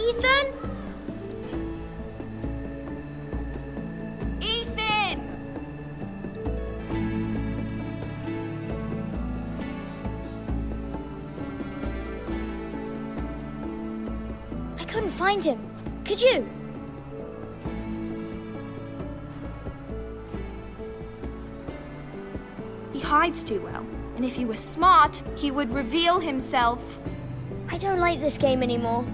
Ethan? Ethan! I couldn't find him. Could you? He hides too well, and if he were smart, he would reveal himself. I don't like this game anymore.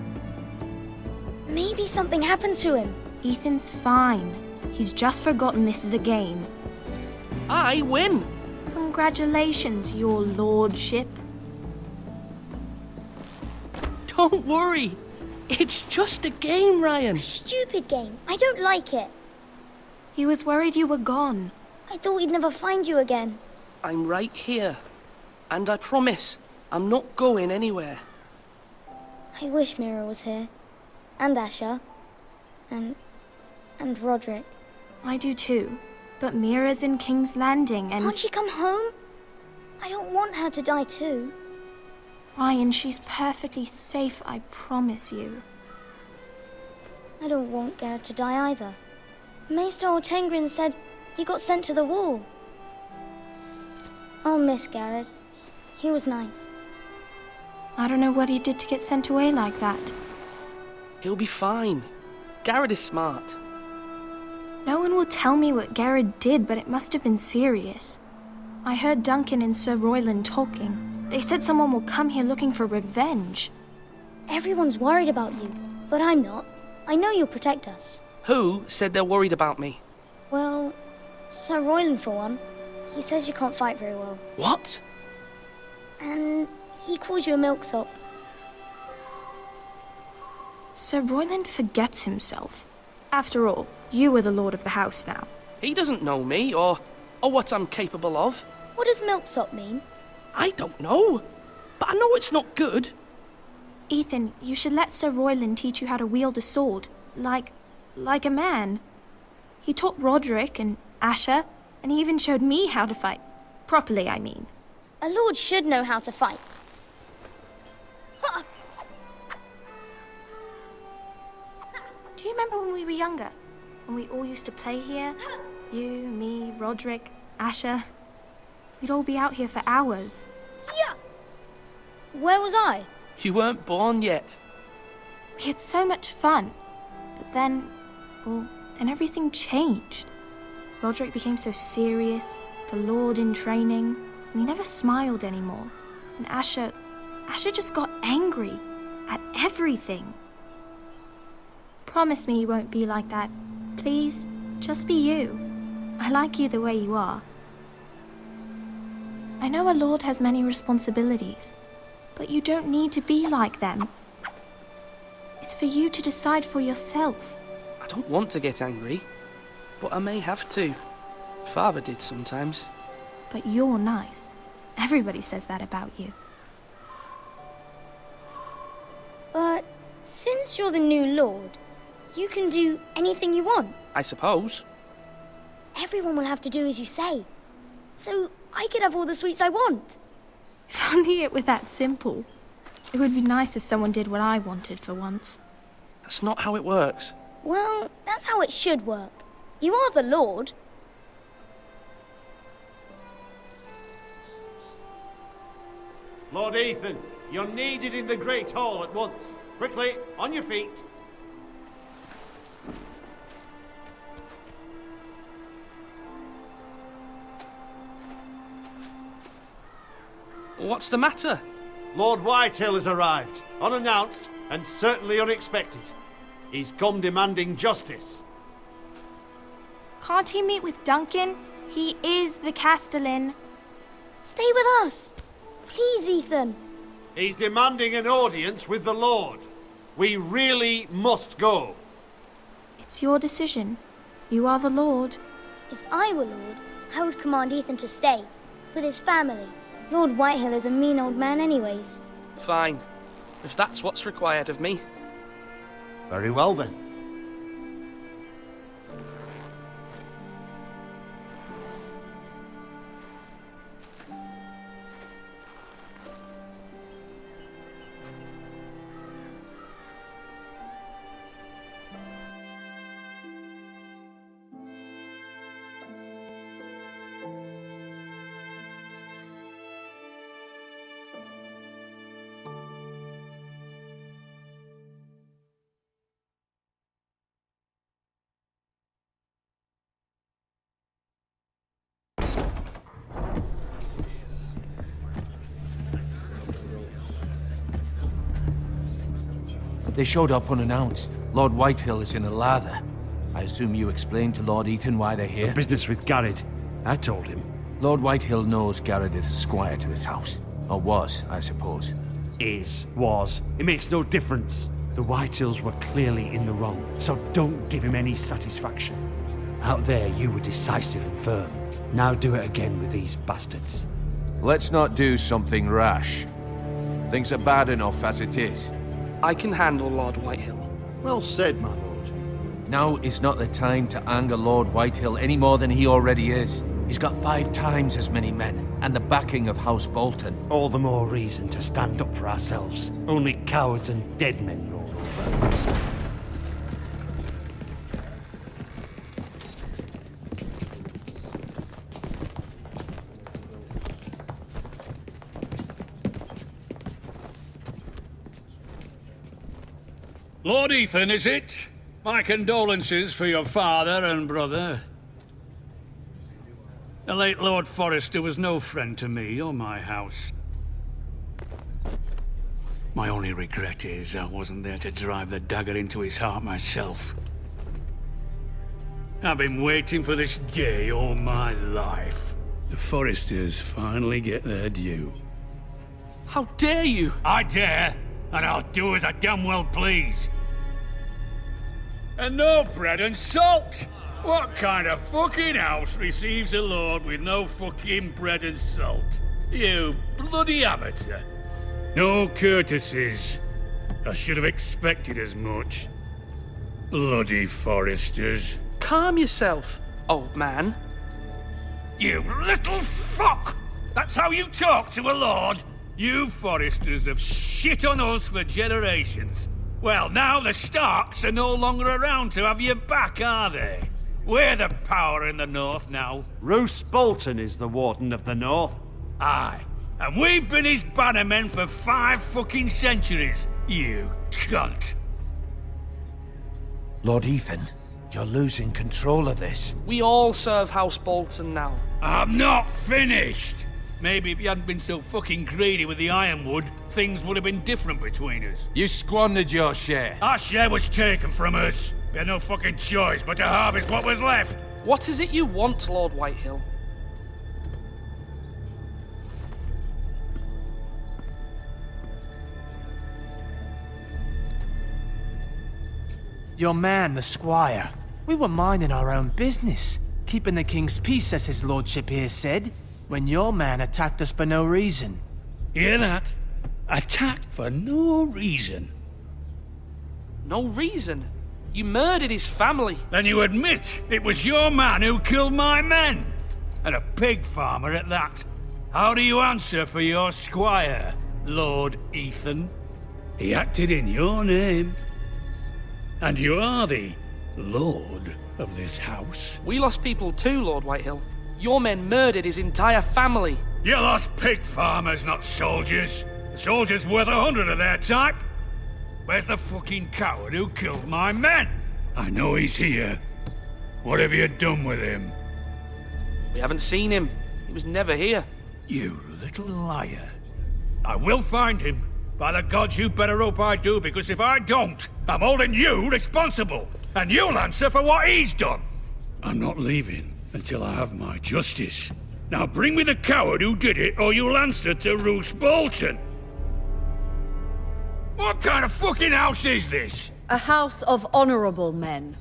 Maybe something happened to him. Ethan's fine. He's just forgotten this is a game. I win! Congratulations, your lordship. Don't worry. It's just a game, Ryan. Stupid game. I don't like it. He was worried you were gone. I thought we'd never find you again. I'm right here. And I promise, I'm not going anywhere. I wish Mira was here. And Asher. And Roderick. I do too. But Mira's in King's Landing and... Can't she come home? I don't want her to die too. Ryan, she's perfectly safe, I promise you. I don't want Garrett to die either. Maester Ortengrin said he got sent to the wall. I'll miss Garrett. He was nice. I don't know what he did to get sent away like that. He'll be fine. Garrett is smart. No one will tell me what Garrett did, but it must have been serious. I heard Duncan and Sir Royland talking. They said someone will come here looking for revenge. Everyone's worried about you, but I'm not. I know you'll protect us. Who said they're worried about me? Well, Sir Royland for one. He says you can't fight very well. What? And he calls you a milksop. Sir Royland forgets himself. After all, you are the lord of the house now. He doesn't know me or what I'm capable of. What does milksop mean? I don't know, but I know it's not good. Ethan, you should let Sir Royland teach you how to wield a sword, like a man. He taught Roderick and Asher, and he even showed me how to fight. Properly, I mean. A lord should know how to fight. Do you remember when we were younger? When we all used to play here? You, me, Roderick, Asher. We'd all be out here for hours. Yeah. Where was I? You weren't born yet. We had so much fun. But then everything changed. Roderick became so serious, the lord in training, and he never smiled anymore. And Asher just got angry at everything. Promise me you won't be like that. Please, just be you. I like you the way you are. I know a lord has many responsibilities, but you don't need to be like them. It's for you to decide for yourself. I don't want to get angry, but I may have to. Father did sometimes. But you're nice. Everybody says that about you. But since you're the new lord, you can do anything you want. I suppose. Everyone will have to do as you say. So I could have all the sweets I want. If only it were that simple. It would be nice if someone did what I wanted for once. That's not how it works. Well, that's how it should work. You are the lord. Lord Ethan, you're needed in the Great Hall at once. Quickly, on your feet. What's the matter? Lord Whitehill has arrived, unannounced and certainly unexpected. He's come demanding justice. Can't he meet with Duncan? He is the Castellan. Stay with us. Please, Ethan. He's demanding an audience with the Lord. We really must go. It's your decision. You are the lord. If I were lord, I would command Ethan to stay, with his family. Lord Whitehill is a mean old man anyways. Fine. If that's what's required of me. Very well then. They showed up unannounced. Lord Whitehill is in a lather. I assume you explained to Lord Ethan why they're here? The business with Garrett. I told him. Lord Whitehill knows Garrett is a squire to this house. Or was, I suppose. Was. It makes no difference. The Whitehills were clearly in the wrong, so don't give him any satisfaction. Out there, you were decisive and firm. Now do it again with these bastards. Let's not do something rash. Things are bad enough as it is. I can handle Lord Whitehill. Well said, my lord. Now is not the time to anger Lord Whitehill any more than he already is. He's got 5 times as many men, and the backing of House Bolton. All the more reason to stand up for ourselves. Only cowards and dead men roll over. Lord Ethan, is it? My condolences for your father and brother. The late Lord Forrester was no friend to me or my house. My only regret is I wasn't there to drive the dagger into his heart myself. I've been waiting for this day all my life. The Forresters finally get their due. How dare you! I dare, and I'll do as I damn well please. And no bread and salt! What kind of fucking house receives a lord with no fucking bread and salt? You bloody amateur. No courtesies. I should have expected as much. Bloody Forresters. Calm yourself, old man. You little fuck! That's how you talk to a lord? You Forresters have shit on us for generations. Well, now the Starks are no longer around to have your back, are they? We're the power in the north now. Roose Bolton is the Warden of the North. Aye. And we've been his bannermen for 5 fucking centuries, you cunt. Lord Ethan, you're losing control of this. We all serve House Bolton now. I'm not finished. Maybe if you hadn't been so fucking greedy with the ironwood, things would have been different between us. You squandered your share. Our share was taken from us. We had no fucking choice but to harvest what was left. What is it you want, Lord Whitehill? Your man, the squire. We were minding our own business, keeping the king's peace, as his lordship here said, when your man attacked us for no reason. Hear that? Attacked for no reason. No reason? You murdered his family. Then you admit it was your man who killed my men. And a pig farmer at that. How do you answer for your squire, Lord Ethan? He acted in your name. And you are the lord of this house. We lost people too, Lord Whitehill. Your men murdered his entire family. You lost pig farmers, not soldiers. The soldiers worth 100 of their type. Where's the fucking coward who killed my men? I know he's here. What have you done with him? We haven't seen him. He was never here. You little liar. I will find him. By the gods, you better hope I do, because if I don't, I'm holding you responsible. And you'll answer for what he's done. I'm not leaving until I have my justice. Now bring me the coward who did it, or you'll answer to Roose Bolton. What kind of fucking house is this? A house of honorable men.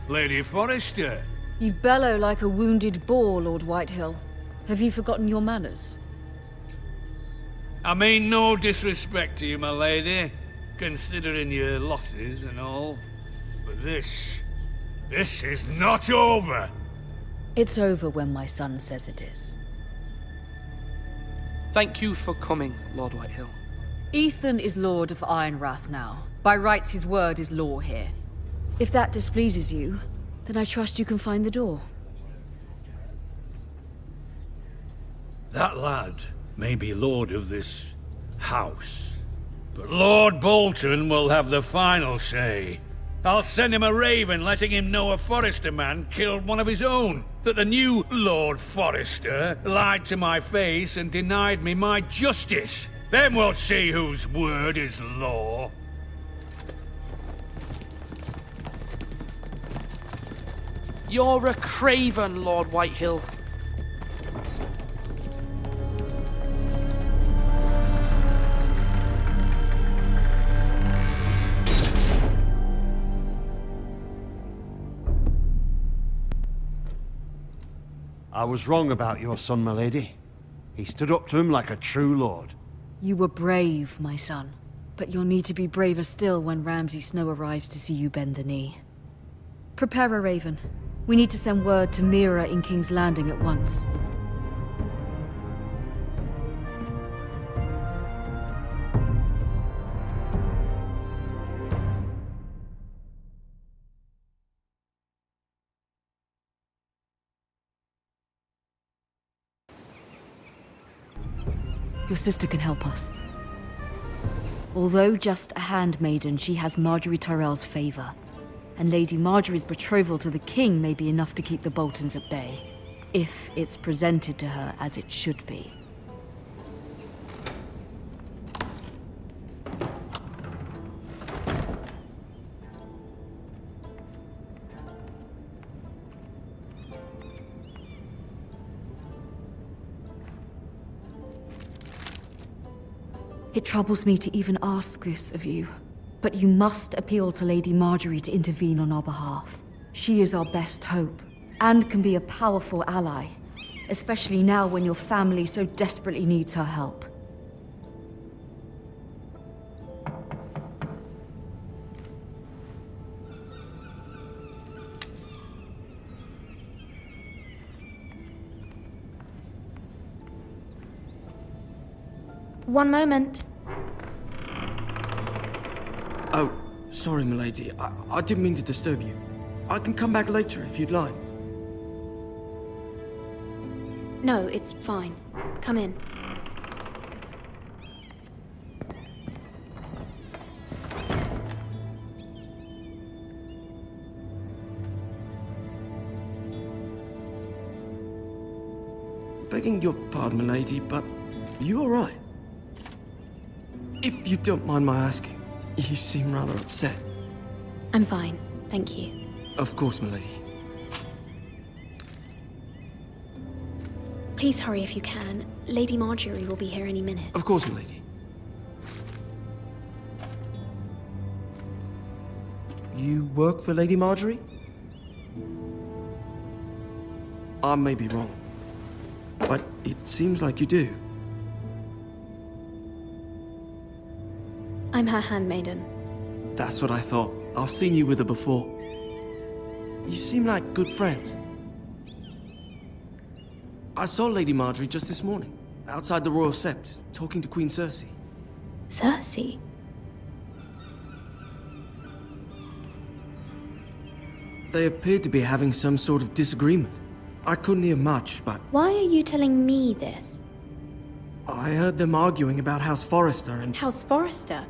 Lady Forrester. You bellow like a wounded boar, Lord Whitehill. Have you forgotten your manners? I mean no disrespect to you, my lady, considering your losses and all. But this is not over. It's over when my son says it is. Thank you for coming, Lord Whitehill. Ethan is Lord of Ironrath now. By rights, his word is law here. If that displeases you, then I trust you can find the door. That lad may be lord of this house, but Lord Bolton will have the final say. I'll send him a raven letting him know a Forrester man killed one of his own, that the new Lord Forrester lied to my face and denied me my justice. Then we'll see whose word is law. You're a craven, Lord Whitehill. I was wrong about your son, my lady. He stood up to him like a true lord. You were brave, my son. But you'll need to be braver still when Ramsay Snow arrives to see you bend the knee. Prepare a raven. We need to send word to Mira in King's Landing at once. Your sister can help us. Although just a handmaiden, she has Marjorie Tyrell's favor. And Lady Marjorie's betrothal to the king may be enough to keep the Boltons at bay, if it's presented to her as it should be. It troubles me to even ask this of you, but you must appeal to Lady Marjorie to intervene on our behalf. She is our best hope, and can be a powerful ally, especially now when your family so desperately needs her help. One moment. Oh, sorry, milady. I didn't mean to disturb you. I can come back later if you'd like. No, it's fine. Come in. Begging your pardon, milady, but you all right? If you don't mind my asking, you seem rather upset. I'm fine, thank you. Of course, milady. Please hurry if you can. Lady Marjorie will be here any minute. Of course, milady. You work for Lady Marjorie? I may be wrong, but it seems like you do. I'm her handmaiden. That's what I thought. I've seen you with her before. You seem like good friends. I saw Lady Marjorie just this morning, outside the Royal Sept, talking to Queen Cersei. Cersei? They appeared to be having some sort of disagreement. I couldn't hear much, but Why are you telling me this? I heard them arguing about House Forrester and... House Forrester?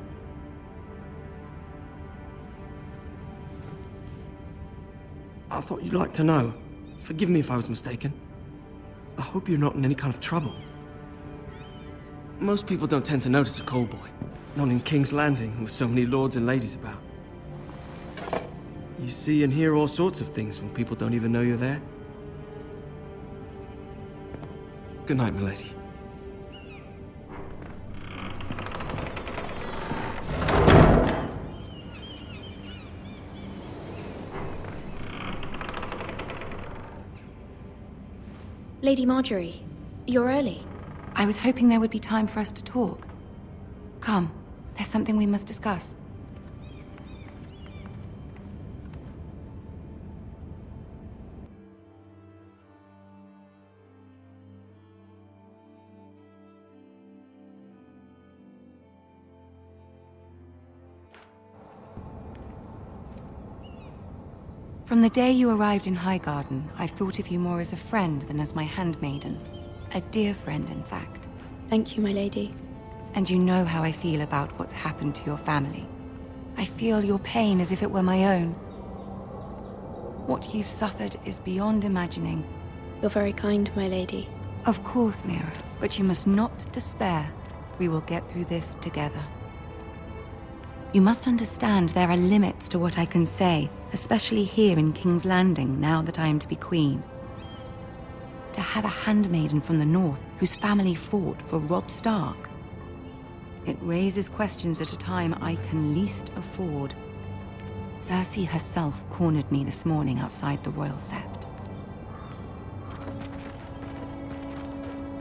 I thought you'd like to know. Forgive me if I was mistaken. I hope you're not in any kind of trouble. Most people don't tend to notice a call boy. Not in King's Landing, with so many lords and ladies about. You see and hear all sorts of things when people don't even know you're there. Good night, milady. Lady Marjorie, you're early. I was hoping there would be time for us to talk. Come, there's something we must discuss. From the day you arrived in Highgarden, I've thought of you more as a friend than as my handmaiden. A dear friend, in fact. Thank you, my lady. And you know how I feel about what's happened to your family. I feel your pain as if it were my own. What you've suffered is beyond imagining. You're very kind, my lady. Of course, Mira, but you must not despair. We will get through this together. You must understand there are limits to what I can say, especially here in King's Landing, now that I am to be queen. To have a handmaiden from the north whose family fought for Robb Stark. It raises questions at a time I can least afford. Cersei herself cornered me this morning outside the Royal Sept.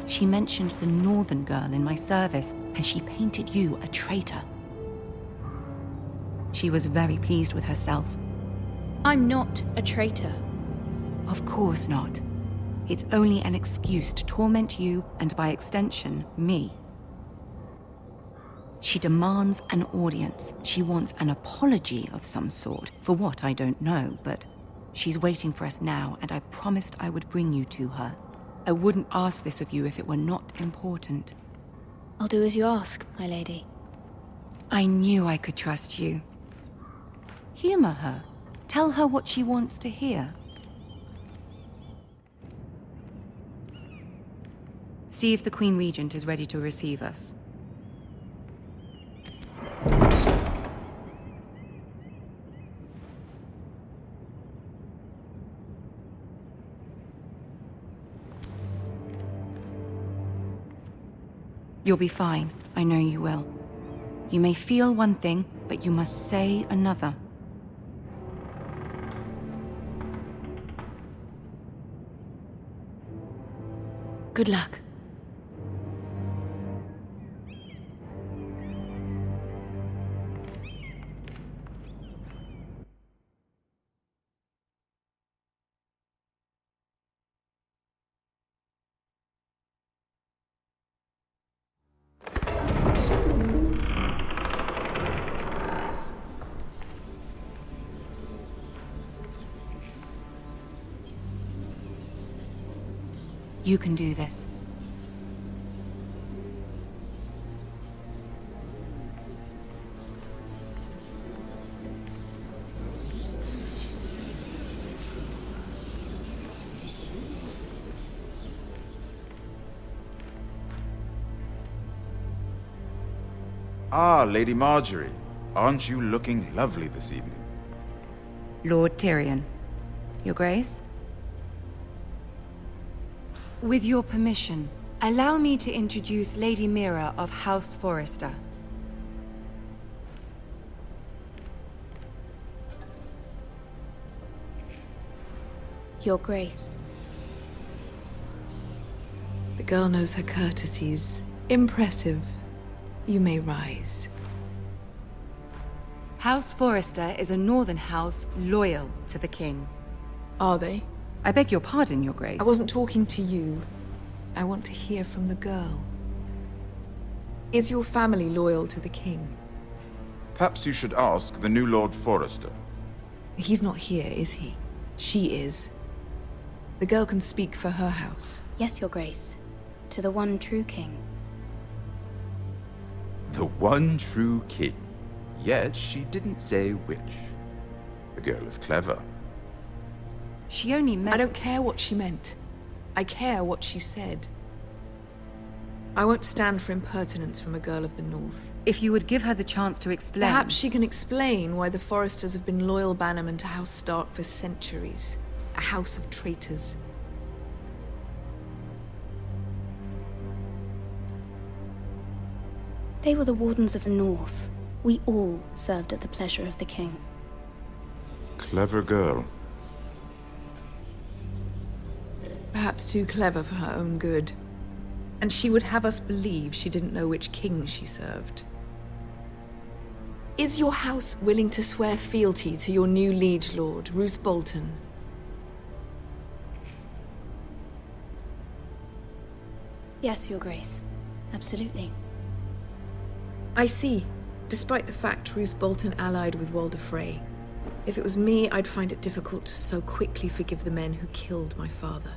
She mentioned the northern girl in my service, and she painted you a traitor. She was very pleased with herself. I'm not a traitor. Of course not. It's only an excuse to torment you, and by extension, me. She demands an audience. She wants an apology of some sort. For what, I don't know, but she's waiting for us now, and I promised I would bring you to her. I wouldn't ask this of you if it were not important. I'll do as you ask, my lady. I knew I could trust you. Humor her. Tell her what she wants to hear. See if the Queen Regent is ready to receive us. You'll be fine. I know you will. You may feel one thing, but you must say another. Good luck. You can do this. Ah, Lady Marjorie. Aren't you looking lovely this evening? Lord Tyrion. Your Grace? With your permission, allow me to introduce Lady Mira of House Forrester. Your Grace. The girl knows her courtesies. Impressive. You may rise. House Forrester is a northern house loyal to the king. Are they? I beg your pardon, Your Grace. I wasn't talking to you. I want to hear from the girl. Is your family loyal to the king? Perhaps you should ask the new Lord Forrester. He's not here, is he? She is. The girl can speak for her house. Yes, Your Grace. To the one true king. The one true king. Yet she didn't say which. The girl is clever. She only meant... I don't care what she meant. I care what she said. I won't stand for impertinence from a girl of the North. If you would give her the chance to explain... Perhaps she can explain why the Forresters have been loyal bannermen to House Stark for centuries. A house of traitors. They were the Wardens of the North. We all served at the pleasure of the king. Clever girl. Perhaps too clever for her own good. And she would have us believe she didn't know which king she served. Is your house willing to swear fealty to your new liege lord, Roose Bolton? Yes, Your Grace. Absolutely. I see. Despite the fact Roose Bolton allied with Walder Frey. If it was me, I'd find it difficult to so quickly forgive the men who killed my father.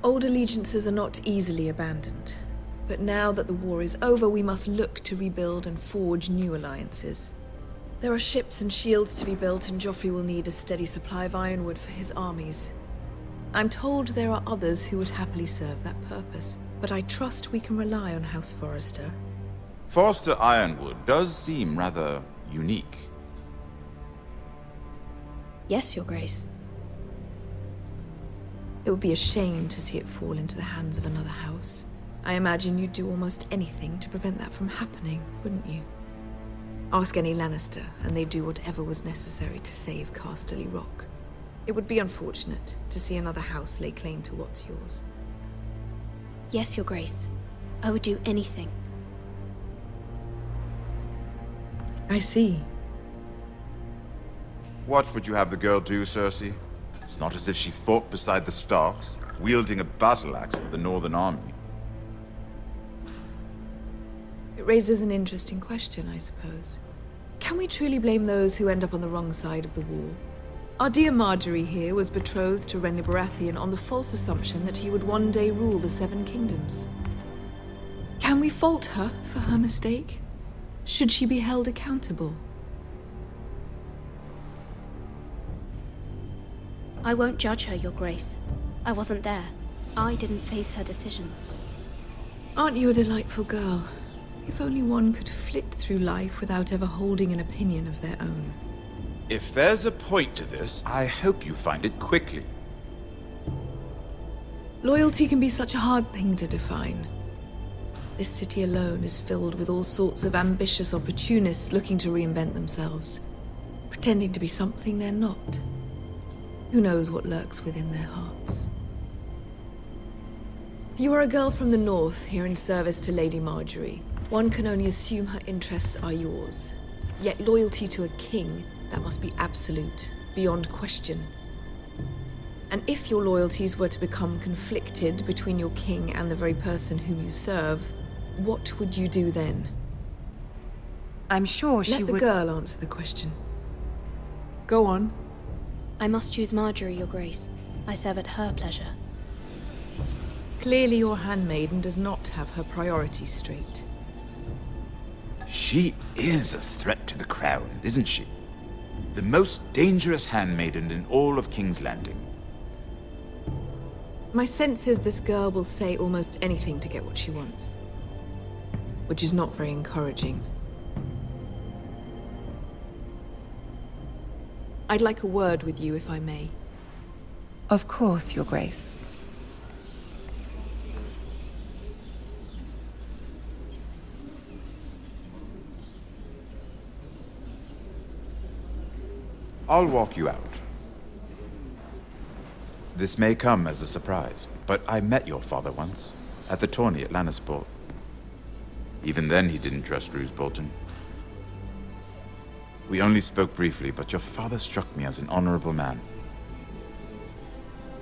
Old allegiances are not easily abandoned. But now that the war is over, we must look to rebuild and forge new alliances. There are ships and shields to be built, and Joffrey will need a steady supply of ironwood for his armies. I'm told there are others who would happily serve that purpose, but I trust we can rely on House Forrester. Forrester Ironwood does seem rather unique. Yes, Your Grace. It would be a shame to see it fall into the hands of another house. I imagine you'd do almost anything to prevent that from happening, wouldn't you? Ask any Lannister, and they'd do whatever was necessary to save Casterly Rock. It would be unfortunate to see another house lay claim to what's yours. Yes, Your Grace. I would do anything. I see. What would you have the girl do, Cersei? It's not as if she fought beside the Starks, wielding a battle axe for the Northern Army. It raises an interesting question, I suppose. Can we truly blame those who end up on the wrong side of the war? Our dear Marjorie here was betrothed to Renly Baratheon on the false assumption that he would one day rule the Seven Kingdoms. Can we fault her for her mistake? Should she be held accountable? I won't judge her, Your Grace. I wasn't there. I didn't face her decisions. Aren't you a delightful girl? If only one could flit through life without ever holding an opinion of their own. If there's a point to this, I hope you find it quickly. Loyalty can be such a hard thing to define. This city alone is filled with all sorts of ambitious opportunists looking to reinvent themselves, pretending to be something they're not. Who knows what lurks within their hearts? You are a girl from the north, here in service to Lady Marjorie. One can only assume her interests are yours. Yet loyalty to a king, that must be absolute, beyond question. And if your loyalties were to become conflicted between your king and the very person whom you serve, what would you do then? I'm sure she would... Let the girl answer the question. Go on. I must choose Marjorie, Your Grace. I serve at her pleasure. Clearly your handmaiden does not have her priorities straight. She is a threat to the crown, isn't she? The most dangerous handmaiden in all of King's Landing. My sense is this girl will say almost anything to get what she wants. Which is not very encouraging. I'd like a word with you, if I may. Of course, Your Grace. I'll walk you out. This may come as a surprise, but I met your father once, at the tourney at Lannisport. Even then he didn't trust Roose Bolton. We only spoke briefly, but your father struck me as an honorable man.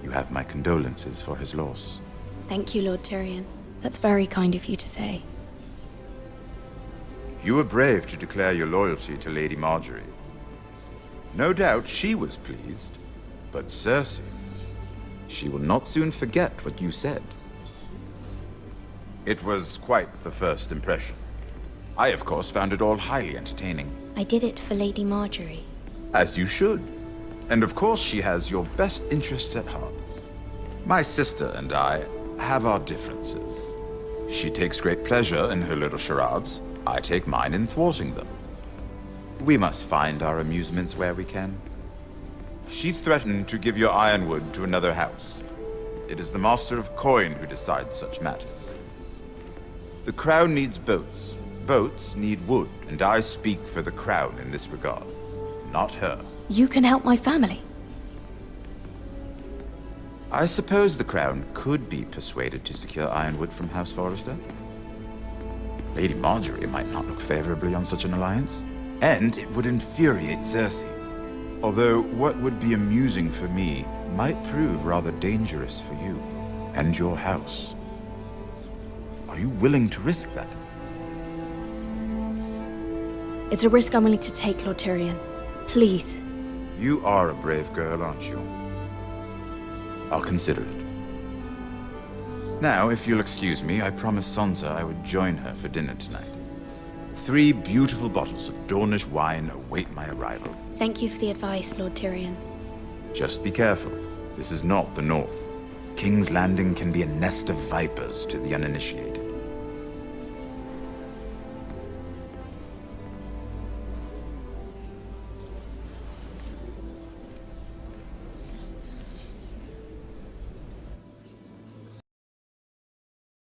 You have my condolences for his loss. Thank you, Lord Tyrion. That's very kind of you to say. You were brave to declare your loyalty to Lady Marjorie. No doubt she was pleased, but Cersei, she will not soon forget what you said. It was quite the first impression. I, of course, found it all highly entertaining. I did it for Lady Marjorie. As you should. And of course she has your best interests at heart. My sister and I have our differences. She takes great pleasure in her little charades. I take mine in thwarting them. We must find our amusements where we can. She threatened to give your ironwood to another house. It is the Master of Coin who decides such matters. The crown needs boats. Boats need wood, and I speak for the crown in this regard, not her. You can help my family. I suppose the crown could be persuaded to secure ironwood from House Forrester. Lady Marjorie might not look favorably on such an alliance, and it would infuriate Cersei. Although what would be amusing for me might prove rather dangerous for you and your house. Are you willing to risk that? It's a risk I'm willing to take, Lord Tyrion. Please. You are a brave girl, aren't you? I'll consider it. Now, if you'll excuse me, I promised Sansa I would join her for dinner tonight. 3 beautiful bottles of Dornish wine await my arrival. Thank you for the advice, Lord Tyrion. Just be careful. This is not the North. King's Landing can be a nest of vipers to the uninitiated.